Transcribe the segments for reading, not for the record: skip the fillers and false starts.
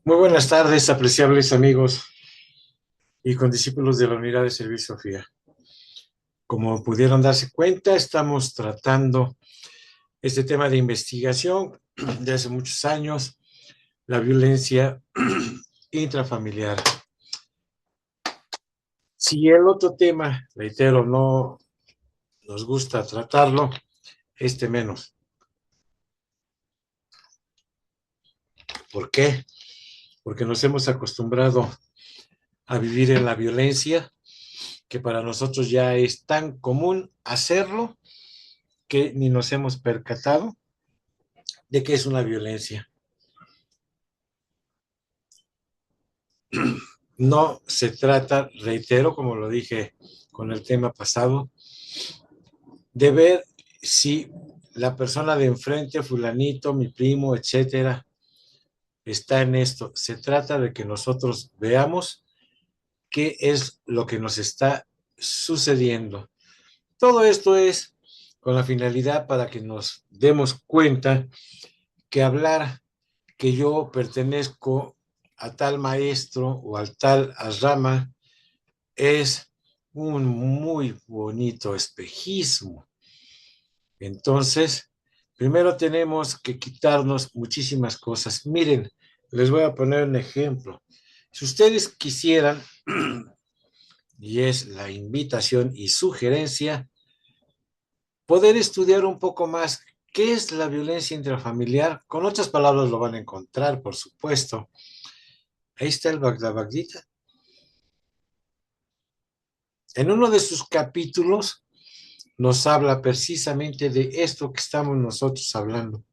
Muy buenas tardes, apreciables amigos y condiscípulos de la Unidad de Servicio Sofía. Como pudieron darse cuenta, estamos tratando este tema de investigación de hace muchos años, la violencia intrafamiliar. Si el otro tema, reitero, no nos gusta tratarlo, este menos. ¿Por qué? Porque nos hemos acostumbrado a vivir en la violencia, que para nosotros ya es tan común hacerlo que ni nos hemos percatado de que es una violencia. No se trata, reitero, como lo dije con el tema pasado, de ver si la persona de enfrente, fulanito, mi primo, etcétera, está en esto. Se trata de que nosotros veamos qué es lo que nos está sucediendo. Todo esto es con la finalidad para que nos demos cuenta que hablar que yo pertenezco a tal maestro o al tal rama es un muy bonito espejismo. Entonces, primero tenemos que quitarnos muchísimas cosas. Miren, les voy a poner un ejemplo. Si ustedes quisieran, y es la invitación y sugerencia, poder estudiar un poco más qué es la violencia intrafamiliar, con otras palabras lo van a encontrar, por supuesto. Ahí está el Bhagavad Gita. En uno de sus capítulos nos habla precisamente de esto que estamos nosotros hablando.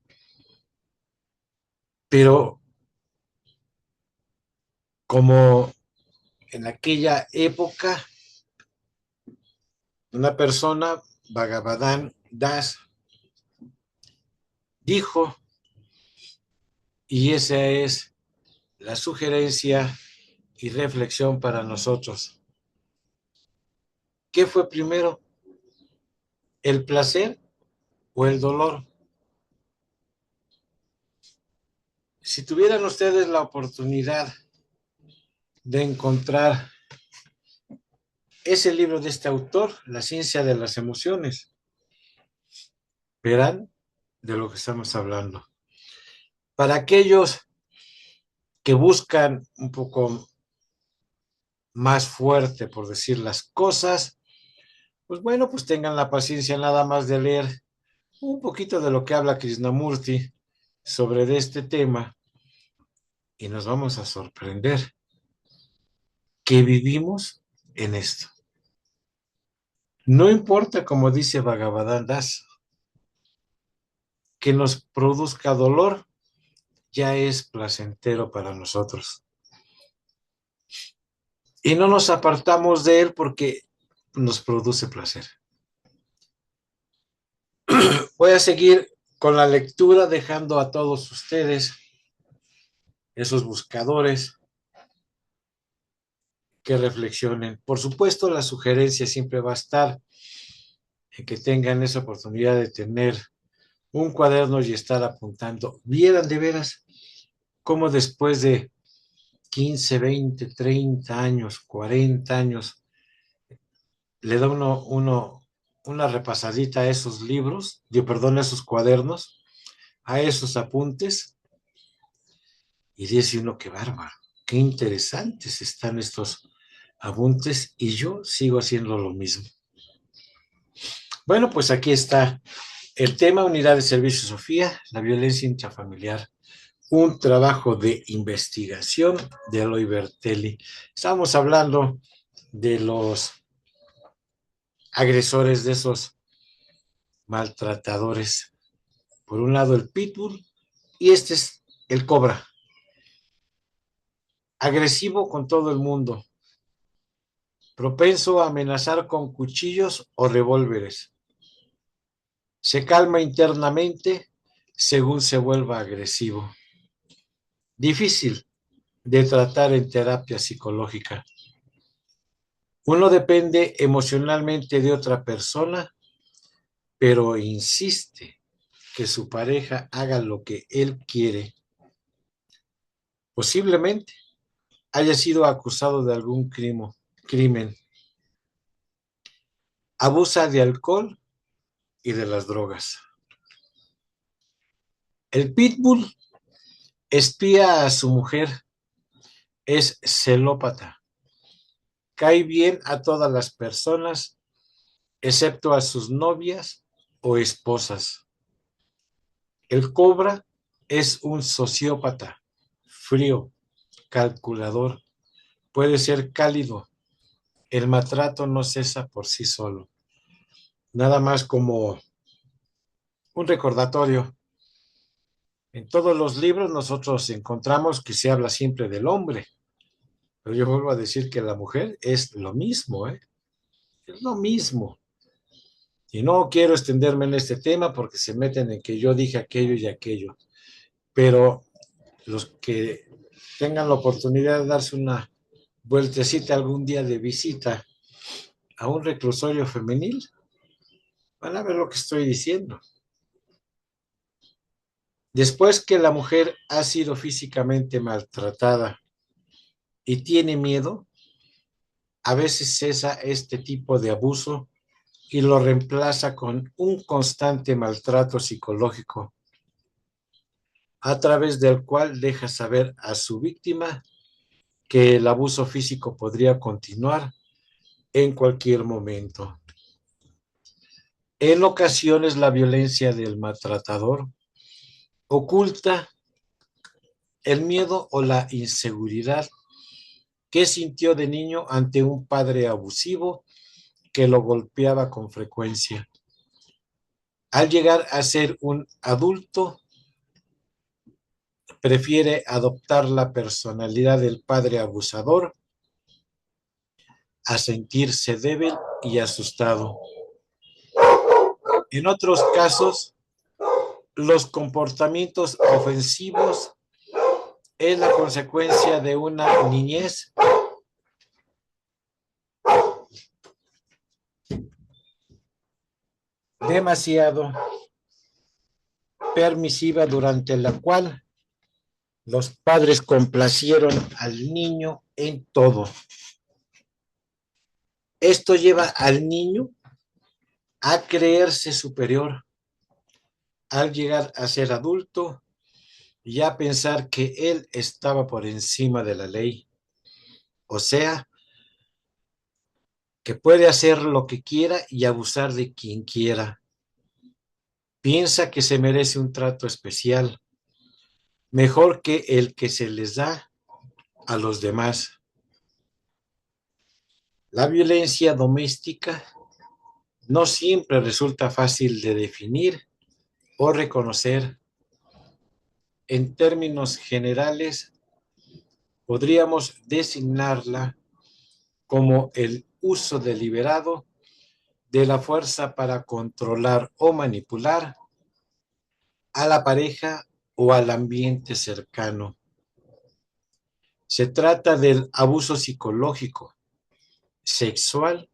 Pero como en aquella época, una persona, Bhagavadan Das, dijo, y esa es la sugerencia y reflexión para nosotros. ¿Qué fue primero, el placer o el dolor? Si tuvieran ustedes la oportunidad de encontrar ese libro de este autor, La ciencia de las emociones, verán de lo que estamos hablando. Para aquellos que buscan un poco más fuerte, por decir las cosas, pues bueno, pues tengan la paciencia nada más de leer un poquito de lo que habla Krishnamurti sobre de este tema y nos vamos a sorprender que vivimos en esto. No importa, como dice Bhagavadan Das, que nos produzca dolor, ya es placentero para nosotros. Y no nos apartamos de él porque nos produce placer. Voy a seguir con la lectura, dejando a todos ustedes, esos buscadores, que reflexionen. Por supuesto, la sugerencia siempre va a estar en que tengan esa oportunidad de tener un cuaderno y estar apuntando. Vieran de veras cómo después de 15, 20, 30 años, 40 años, le da una repasadita a esos libros, perdón, a esos cuadernos, a esos apuntes, y dice uno, qué bárbaro, qué interesantes están estos apuntes, y yo sigo haciendo lo mismo. Bueno, pues aquí está el tema: Unidad de Servicio Sofía, la violencia intrafamiliar, un trabajo de investigación de Eloy Bertelli. Estamos hablando de los agresores, de esos maltratadores. Por un lado el pitbull y este es el cobra, agresivo con todo el mundo, propenso a amenazar con cuchillos o revólveres. Se calma internamente según se vuelva agresivo. Difícil de tratar en terapia psicológica. Uno depende emocionalmente de otra persona, pero insiste que su pareja haga lo que él quiere. Posiblemente haya sido acusado de algún crimen. Abusa de alcohol y de las drogas. El pitbull espía a su mujer, es celópata, cae bien a todas las personas, excepto a sus novias o esposas. El cobra es un sociópata, frío, calculador, puede ser cálido. El maltrato no cesa por sí solo. Nada más como un recordatorio. En todos los libros nosotros encontramos que se habla siempre del hombre, pero yo vuelvo a decir que la mujer es lo mismo, ¿eh? Es lo mismo. Y no quiero extenderme en este tema porque se meten en que yo dije aquello y aquello, pero los que tengan la oportunidad de darse una vueltecita algún día de visita a un reclusorio femenil, van a ver lo que estoy diciendo. Después que la mujer ha sido físicamente maltratada y tiene miedo, a veces cesa este tipo de abuso y lo reemplaza con un constante maltrato psicológico, a través del cual deja saber a su víctima que el abuso físico podría continuar en cualquier momento. En ocasiones, la violencia del maltratador oculta el miedo o la inseguridad que sintió de niño ante un padre abusivo que lo golpeaba con frecuencia. Al llegar a ser un adulto, prefiere adoptar la personalidad del padre abusador a sentirse débil y asustado. En otros casos, los comportamientos ofensivos es la consecuencia de una niñez demasiado permisiva, durante la cual los padres complacieron al niño en todo. Esto lleva al niño a creerse superior al llegar a ser adulto y a pensar que él estaba por encima de la ley. O sea, que puede hacer lo que quiera y abusar de quien quiera. Piensa que se merece un trato especial, mejor que el que se les da a los demás. La violencia doméstica no siempre resulta fácil de definir o reconocer. En términos generales, podríamos designarla como el uso deliberado de la fuerza para controlar o manipular a la pareja o al ambiente cercano. Se trata del abuso psicológico, sexual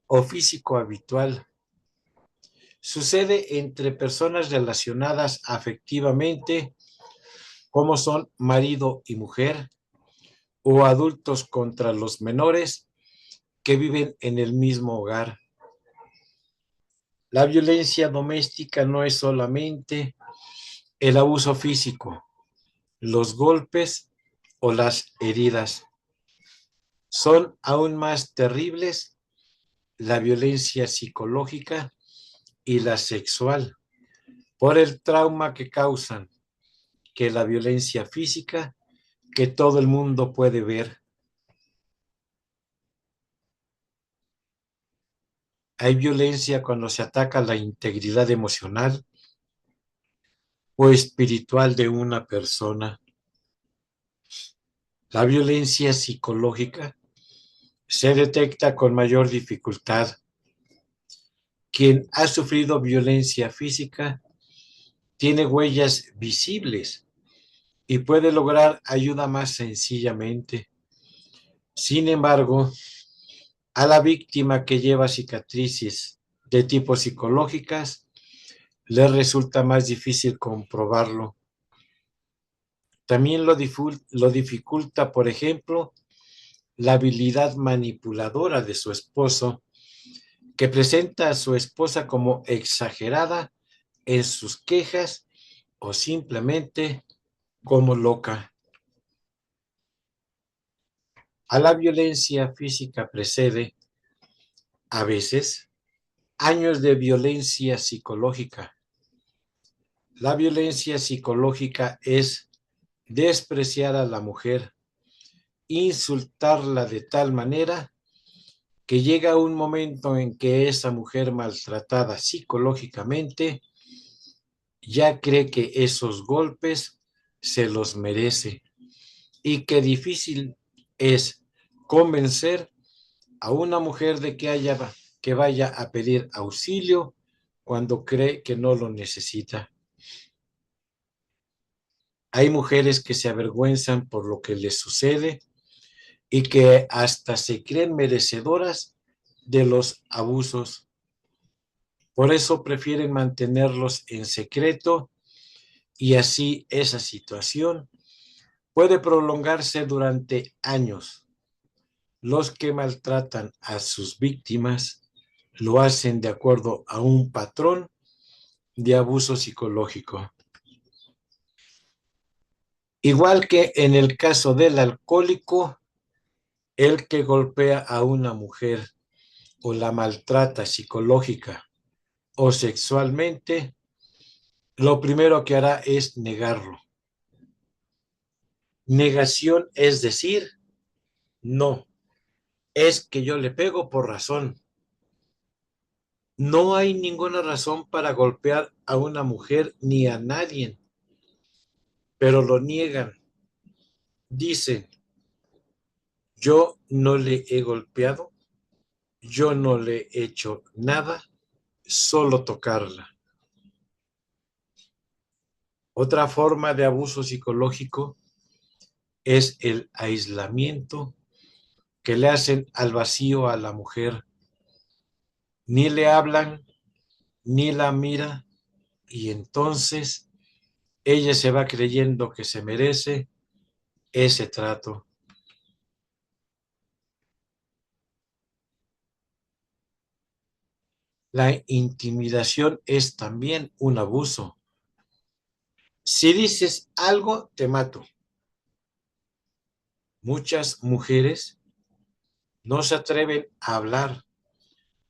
o físico habitual. Sucede entre personas relacionadas afectivamente, como son marido y mujer, o adultos contra los menores que viven en el mismo hogar. La violencia doméstica no es solamente el abuso físico, los golpes o las heridas. Son aún más terribles la violencia psicológica y la sexual, por el trauma que causan, que la violencia física, que todo el mundo puede ver. Hay violencia cuando se ataca la integridad emocional o espiritual de una persona. La violencia psicológica se detecta con mayor dificultad. Quien ha sufrido violencia física tiene huellas visibles y puede lograr ayuda más sencillamente. Sin embargo, a la víctima que lleva cicatrices de tipo psicológicas, le resulta más difícil comprobarlo. También lo dificulta, por ejemplo, la habilidad manipuladora de su esposo, que presenta a su esposa como exagerada en sus quejas o simplemente como loca. A la violencia física precede, a veces, años de violencia psicológica. La violencia psicológica es despreciar a la mujer, insultarla de tal manera que llega un momento en que esa mujer maltratada psicológicamente ya cree que esos golpes se los merece y que difícil es convencer a una mujer de que vaya a pedir auxilio cuando cree que no lo necesita. Hay mujeres que se avergüenzan por lo que les sucede y que hasta se creen merecedoras de los abusos. Por eso prefieren mantenerlos en secreto y así esa situación puede prolongarse durante años. Los que maltratan a sus víctimas lo hacen de acuerdo a un patrón de abuso psicológico. Igual que en el caso del alcohólico, el que golpea a una mujer o la maltrata psicológica o sexualmente, lo primero que hará es negarlo. Negación es decir, no, es que yo le pego por razón. No hay ninguna razón para golpear a una mujer ni a nadie, pero lo niegan. Dicen, yo no le he golpeado, yo no le he hecho nada, solo tocarla. Otra forma de abuso psicológico es el aislamiento que le hacen al vacío a la mujer. Ni le hablan, ni la mira, y entonces ella se va creyendo que se merece ese trato. La intimidación es también un abuso. Si dices algo, te mato. Muchas mujeres no se atreven a hablar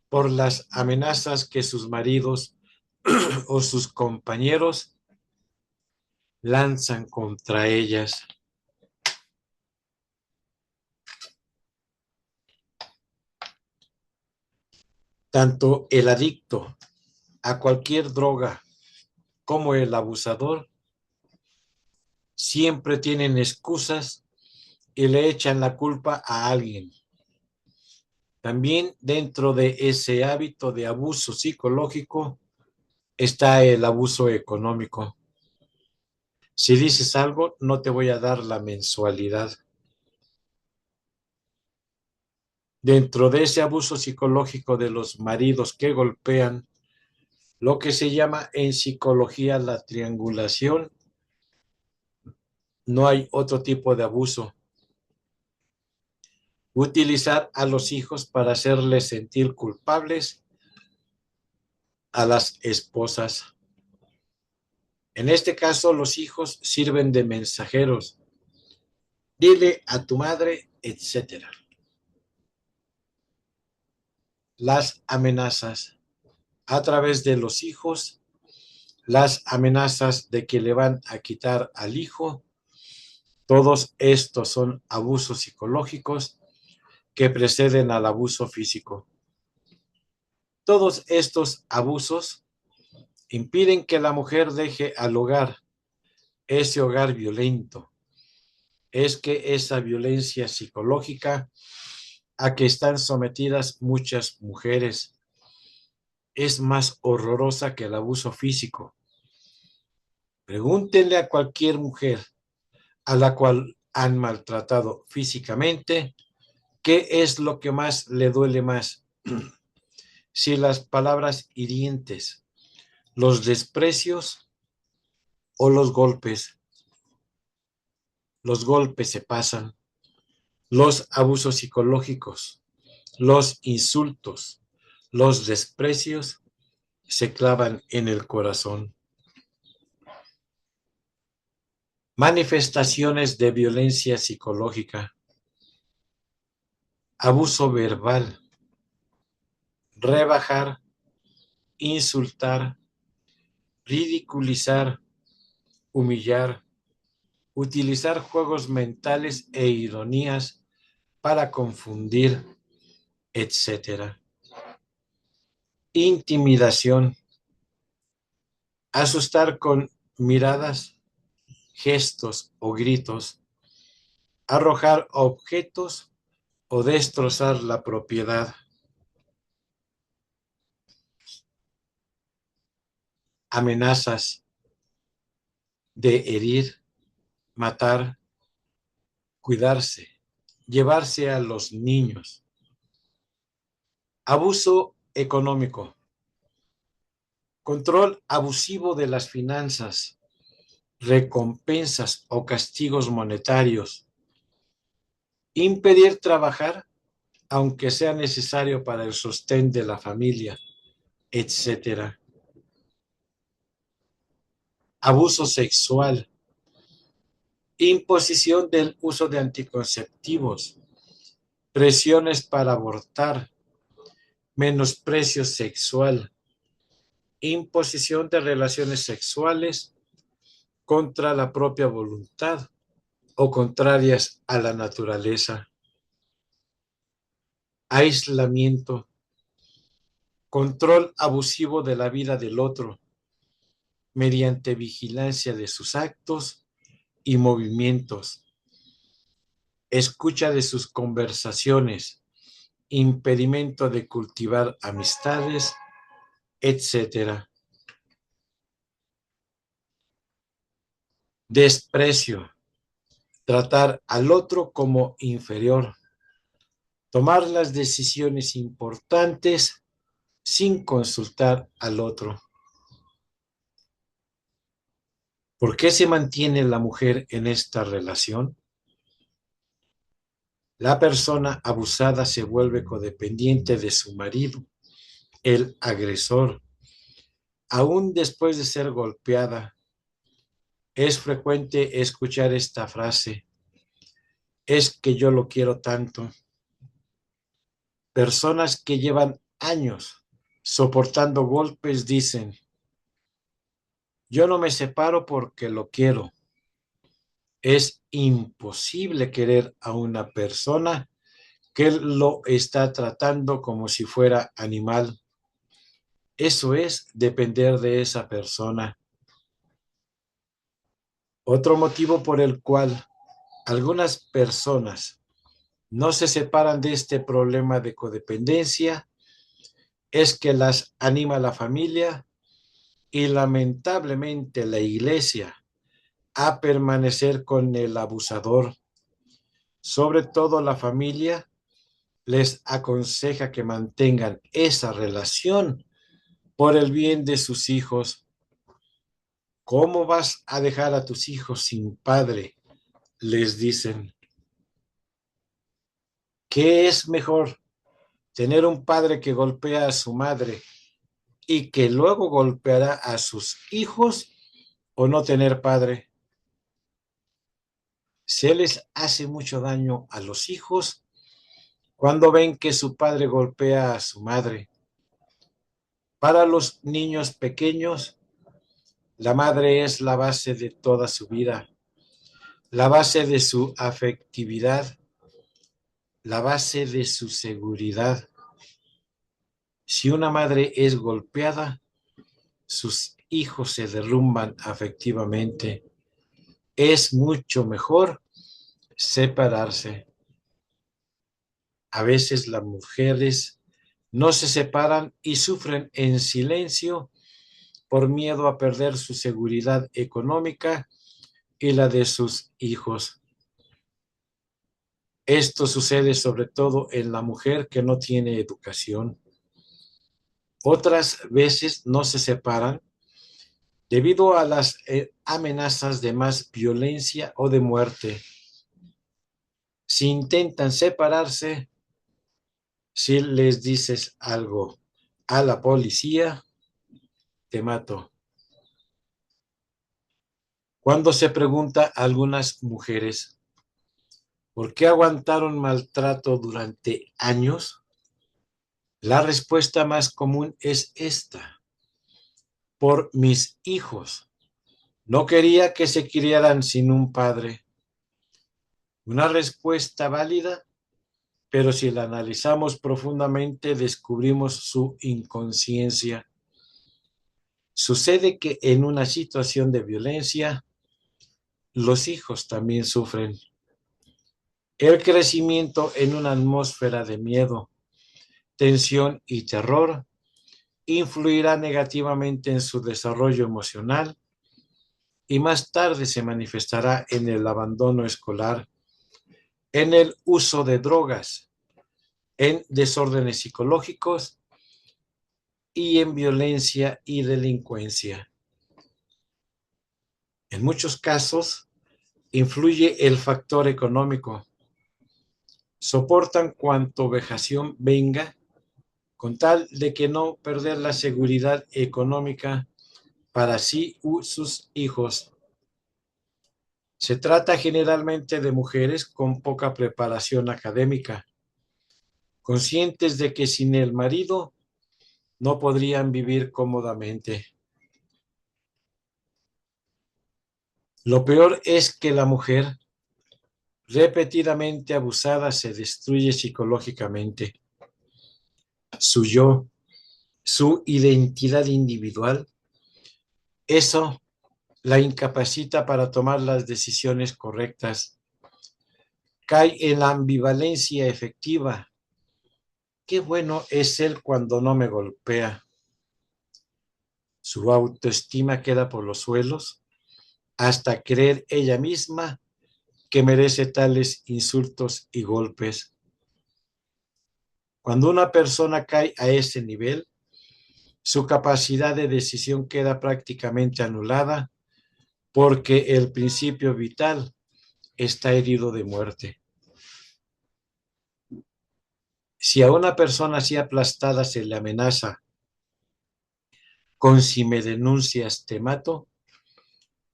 por las amenazas que sus maridos o sus compañeros lanzan contra ellas. Tanto el adicto a cualquier droga como el abusador siempre tienen excusas y le echan la culpa a alguien. También dentro de ese hábito de abuso psicológico está el abuso económico. Si dices algo, no te voy a dar la mensualidad. Dentro de ese abuso psicológico de los maridos que golpean, lo que se llama en psicología la triangulación, no hay otro tipo de abuso. Utilizar a los hijos para hacerles sentir culpables a las esposas. En este caso, los hijos sirven de mensajeros. Dile a tu madre, etcétera. Las amenazas a través de los hijos, las amenazas de que le van a quitar al hijo, todos estos son abusos psicológicos que preceden al abuso físico. Todos estos abusos impiden que la mujer deje al hogar, ese hogar violento. Es que esa violencia psicológica a que están sometidas muchas mujeres es más horrorosa que el abuso físico. Pregúntenle a cualquier mujer a la cual han maltratado físicamente, ¿qué es lo que más le duele más? Si las palabras hirientes, los desprecios o los golpes. los golpes se pasan, los abusos psicológicos, los insultos, los desprecios se clavan en el corazón. Manifestaciones de violencia psicológica, abuso verbal, rebajar, insultar, ridiculizar, humillar, utilizar juegos mentales e ironías para confundir, etcétera. Intimidación, asustar con miradas, gestos o gritos, arrojar objetos o destrozar la propiedad. Amenazas de herir, matar, cuidarse, llevarse a los niños. Abuso económico, control abusivo de las finanzas, recompensas o castigos monetarios, impedir trabajar aunque sea necesario para el sostén de la familia, etcétera. Abuso sexual, imposición del uso de anticonceptivos, presiones para abortar, menosprecio sexual, imposición de relaciones sexuales contra la propia voluntad o contrarias a la naturaleza. Aislamiento, control abusivo de la vida del otro, mediante vigilancia de sus actos y movimientos, escucha de sus conversaciones, impedimento de cultivar amistades, etcétera. Desprecio, tratar al otro como inferior, tomar las decisiones importantes sin consultar al otro. ¿Por qué se mantiene la mujer en esta relación? La persona abusada se vuelve codependiente de su marido, el agresor. Aún después de ser golpeada, es frecuente escuchar esta frase: es que yo lo quiero tanto. Personas que llevan años soportando golpes dicen: yo no me separo porque lo quiero. Es imposible querer a una persona que lo está tratando como si fuera animal. Eso es depender de esa persona. Otro motivo por el cual algunas personas no se separan de este problema de codependencia es que las anima la familia y lamentablemente la iglesia a permanecer con el abusador. Sobre todo la familia les aconseja que mantengan esa relación por el bien de sus hijos. ¿Cómo vas a dejar a tus hijos sin padre?, les dicen. ¿Qué es mejor? ¿Tener un padre que golpea a su madre y que luego golpeará a sus hijos, o no tener padre? Se les hace mucho daño a los hijos cuando ven que su padre golpea a su madre. Para los niños pequeños, la madre es la base de toda su vida, la base de su afectividad, la base de su seguridad. Si una madre es golpeada, sus hijos se derrumban afectivamente. Es mucho mejor separarse. A veces las mujeres no se separan y sufren en silencio por miedo a perder su seguridad económica y la de sus hijos. Esto sucede sobre todo en la mujer que no tiene educación. Otras veces no se separan debido a las amenazas de más violencia o de muerte. Si intentan separarse, si les dices algo a la policía, te mato. Cuando se pregunta a algunas mujeres por qué aguantaron maltrato durante años, la respuesta más común es esta: por mis hijos. No quería que se criaran sin un padre. Una respuesta válida, pero si la analizamos profundamente, descubrimos su inconsciencia. Sucede que en una situación de violencia, los hijos también sufren. El crecimiento en una atmósfera de miedo, tensión y terror influirá negativamente en su desarrollo emocional y más tarde se manifestará en el abandono escolar, en el uso de drogas, en desórdenes psicológicos y en violencia y delincuencia. En muchos casos, influye el factor económico. Soportan cuanto vejación venga con tal de que no perder la seguridad económica para sí y sus hijos. Se trata generalmente de mujeres con poca preparación académica, conscientes de que sin el marido no podrían vivir cómodamente. Lo peor es que la mujer, repetidamente abusada, se destruye psicológicamente. Su yo, su identidad individual, eso la incapacita para tomar las decisiones correctas. Cae en la ambivalencia efectiva. Qué bueno es él cuando no me golpea. Su autoestima queda por los suelos hasta creer ella misma que merece tales insultos y golpes. Cuando una persona cae a ese nivel, su capacidad de decisión queda prácticamente anulada porque el principio vital está herido de muerte. Si a una persona así aplastada se le amenaza con si me denuncias te mato,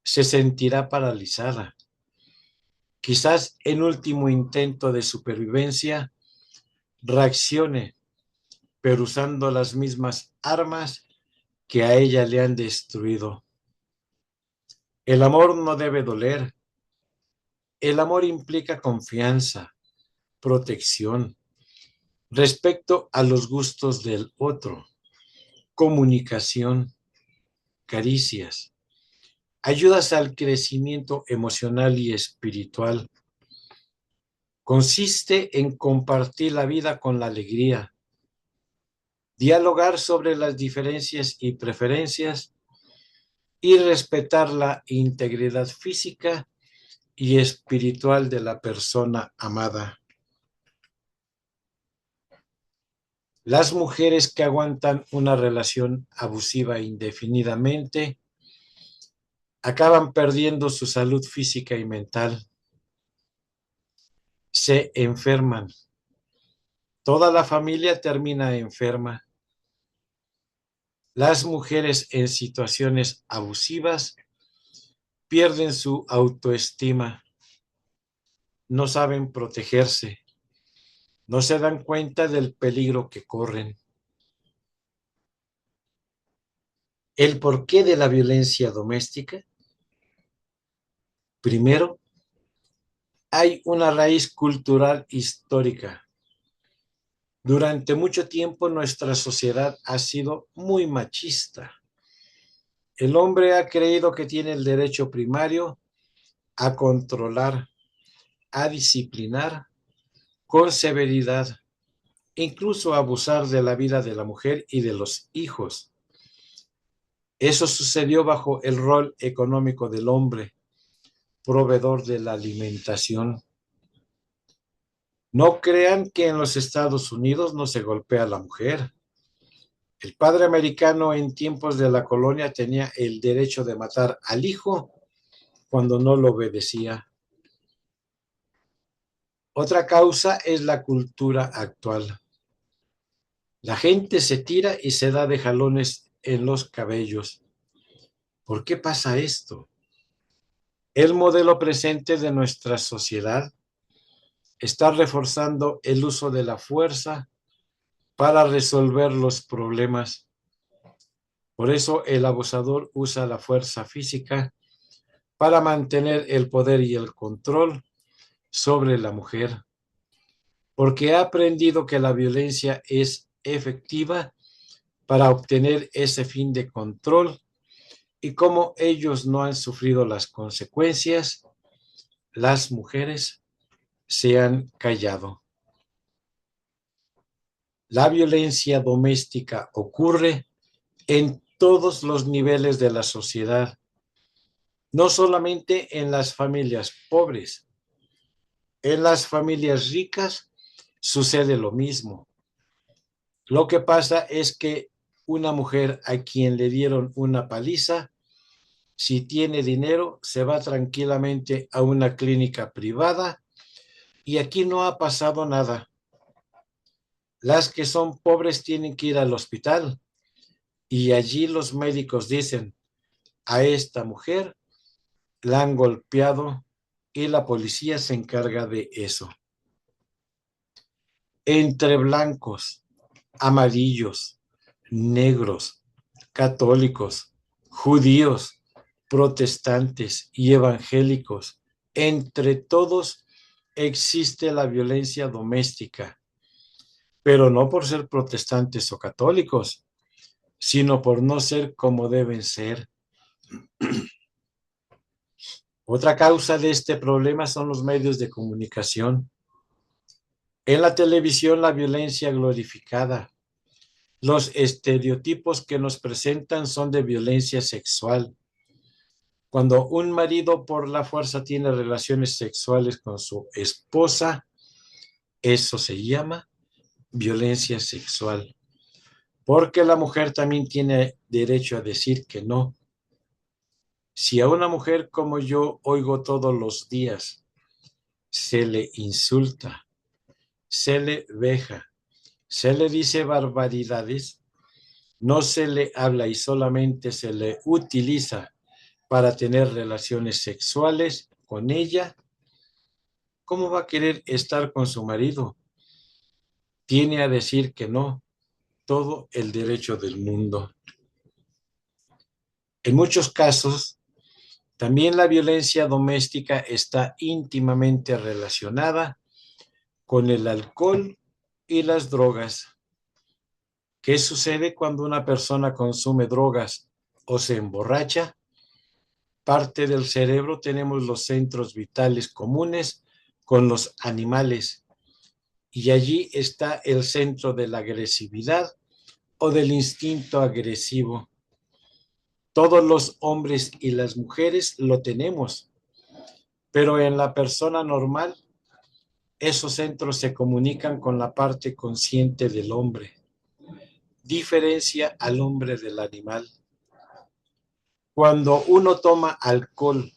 se sentirá paralizada. Quizás en último intento de supervivencia reaccione, pero usando las mismas armas que a ella le han destruido. El amor no debe doler. El amor implica confianza, protección, respeto a los gustos del otro, comunicación, caricias, ayudas al crecimiento emocional y espiritual. Consiste en compartir la vida con la alegría, dialogar sobre las diferencias y preferencias y respetar la integridad física y espiritual de la persona amada. Las mujeres que aguantan una relación abusiva indefinidamente acaban perdiendo su salud física y mental. Se enferman. Toda la familia termina enferma. Las mujeres en situaciones abusivas pierden su autoestima, no saben protegerse, no se dan cuenta del peligro que corren. ¿El porqué de la violencia doméstica? Primero, hay una raíz cultural histórica. Durante mucho tiempo nuestra sociedad ha sido muy machista. El hombre ha creído que tiene el derecho primario a controlar, a disciplinar con severidad, incluso a abusar de la vida de la mujer y de los hijos. Eso sucedió bajo el rol económico del hombre, proveedor de la alimentación. No crean que en los Estados Unidos no se golpea a la mujer. El padre americano en tiempos de la colonia tenía el derecho de matar al hijo cuando no lo obedecía. Otra causa es la cultura actual. La gente se tira y se da de jalones en los cabellos. ¿Por qué pasa esto? El modelo presente de nuestra sociedad está reforzando el uso de la fuerza para resolver los problemas. Por eso el abusador usa la fuerza física para mantener el poder y el control sobre la mujer, porque ha aprendido que la violencia es efectiva para obtener ese fin de control y como ellos no han sufrido las consecuencias, las mujeres se han callado. La violencia doméstica ocurre en todos los niveles de la sociedad, no solamente en las familias pobres. En las familias ricas sucede lo mismo. Lo que pasa es que una mujer a quien le dieron una paliza, si tiene dinero, se va tranquilamente a una clínica privada y aquí no ha pasado nada. Las que son pobres tienen que ir al hospital y allí los médicos dicen, a esta mujer la han golpeado y la policía se encarga de eso. Entre blancos, amarillos, negros, católicos, judíos, protestantes y evangélicos, entre todos existe la violencia doméstica, pero no por ser protestantes o católicos, sino por no ser como deben ser. Otra causa de este problema son los medios de comunicación. En la televisión, la violencia glorificada. Los estereotipos que nos presentan son de violencia sexual. Cuando un marido por la fuerza tiene relaciones sexuales con su esposa, eso se llama violencia sexual, porque la mujer también tiene derecho a decir que no. Si a una mujer como yo oigo todos los días, se le insulta, se le veja, se le dice barbaridades, no se le habla y solamente se le utiliza para tener relaciones sexuales con ella, ¿cómo va a querer estar con su marido? Tiene a decir que no, todo el derecho del mundo. En muchos casos, también la violencia doméstica está íntimamente relacionada con el alcohol y las drogas. ¿Qué sucede cuando una persona consume drogas o se emborracha? Parte del cerebro tenemos los centros vitales comunes con los animales y allí está el centro de la agresividad o del instinto agresivo. Todos los hombres y las mujeres lo tenemos, pero en la persona normal esos centros se comunican con la parte consciente del hombre. Diferencia al hombre del animal. Cuando uno toma alcohol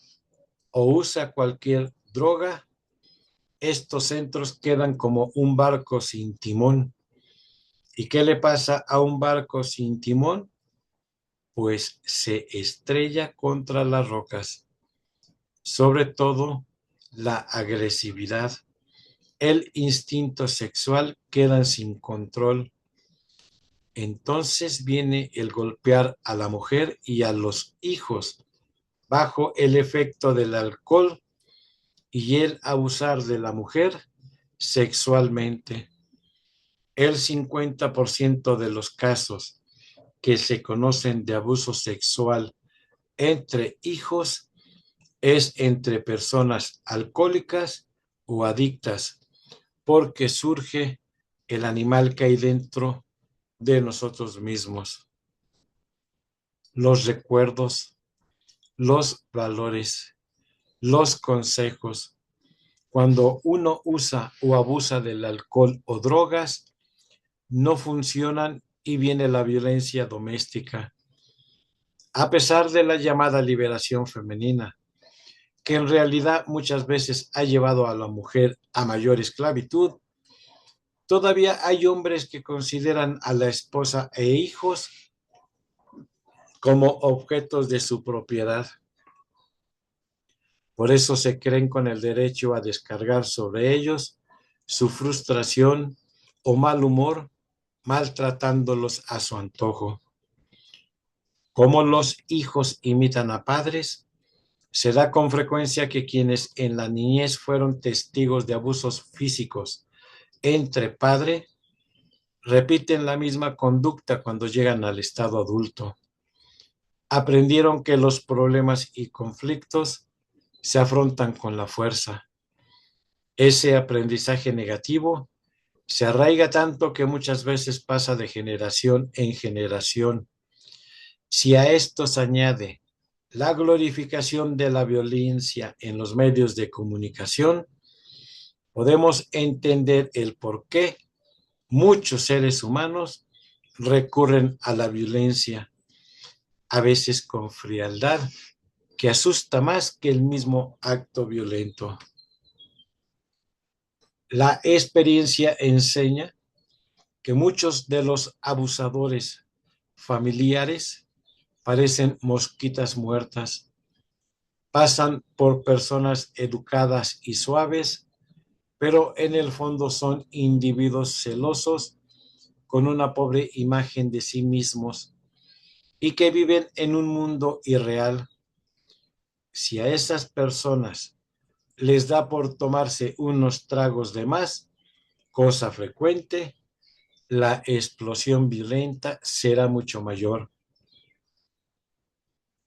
o usa cualquier droga, estos centros quedan como un barco sin timón. ¿Y qué le pasa a un barco sin timón? Pues se estrella contra las rocas, sobre todo la agresividad, el instinto sexual quedan sin control. Entonces viene el golpear a la mujer y a los hijos bajo el efecto del alcohol y el abusar de la mujer sexualmente. El 50% de los casos que se conocen de abuso sexual entre hijos es entre personas alcohólicas o adictas, porque surge el animal que hay dentro de nosotros mismos. Los recuerdos, los valores, los consejos. Cuando uno usa o abusa del alcohol o drogas, no funcionan y viene la violencia doméstica. A pesar de la llamada liberación femenina, que en realidad muchas veces ha llevado a la mujer a mayor esclavitud, todavía hay hombres que consideran a la esposa e hijos como objetos de su propiedad. Por eso se creen con el derecho a descargar sobre ellos su frustración o mal humor, maltratándolos a su antojo. Como los hijos imitan a padres, se da con frecuencia que quienes en la niñez fueron testigos de abusos físicos entre padre, repiten la misma conducta cuando llegan al estado adulto. Aprendieron que los problemas y conflictos se afrontan con la fuerza. Ese aprendizaje negativo se arraiga tanto que muchas veces pasa de generación en generación. Si a esto se añade la glorificación de la violencia en los medios de comunicación, podemos entender el por qué muchos seres humanos recurren a la violencia, a veces con frialdad, que asusta más que el mismo acto violento. La experiencia enseña que muchos de los abusadores familiares parecen mosquitas muertas, pasan por personas educadas y suaves, pero en el fondo son individuos celosos con una pobre imagen de sí mismos y que viven en un mundo irreal. Si a esas personas les da por tomarse unos tragos de más, cosa frecuente, la explosión violenta será mucho mayor.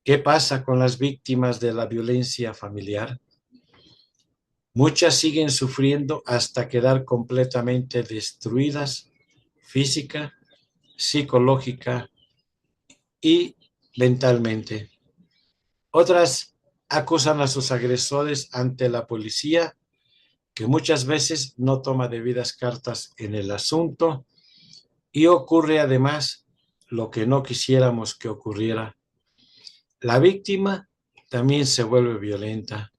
¿Qué pasa con las víctimas de la violencia familiar? Muchas siguen sufriendo hasta quedar completamente destruidas física, psicológica y mentalmente. Otras acusan a sus agresores ante la policía, que muchas veces no toma debidas cartas en el asunto, y ocurre además lo que no quisiéramos que ocurriera. La víctima también se vuelve violenta.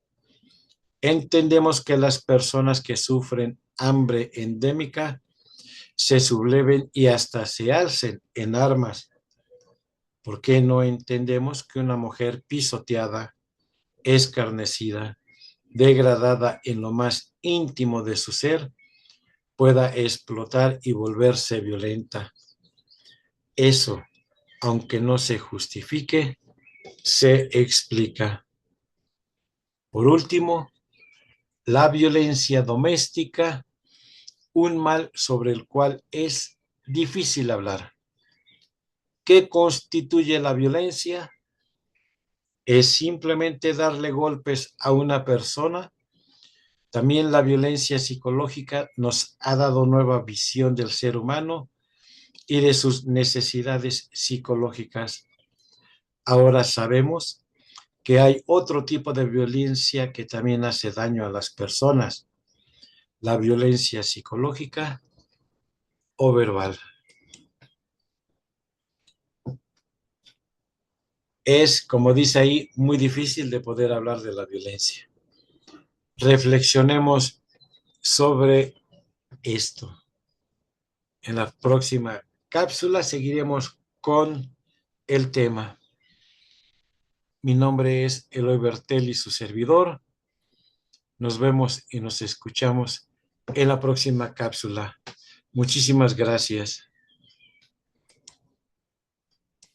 Entendemos que las personas que sufren hambre endémica se subleven y hasta se alcen en armas. ¿Por qué no entendemos que una mujer pisoteada, escarnecida, degradada en lo más íntimo de su ser, pueda explotar y volverse violenta? Eso, aunque no se justifique, se explica. Por último, la violencia doméstica, un mal sobre el cual es difícil hablar. ¿Qué constituye la violencia? ¿Es simplemente darle golpes a una persona? También la violencia psicológica nos ha dado nueva visión del ser humano y de sus necesidades psicológicas. Ahora sabemos que hay otro tipo de violencia que también hace daño a las personas, la violencia psicológica o verbal. Es, como dice ahí, muy difícil de poder hablar de la violencia. Reflexionemos sobre esto. En la próxima cápsula seguiremos con el tema. Mi nombre es Eloy Bertelli, su servidor. Nos vemos y nos escuchamos en la próxima cápsula. Muchísimas gracias.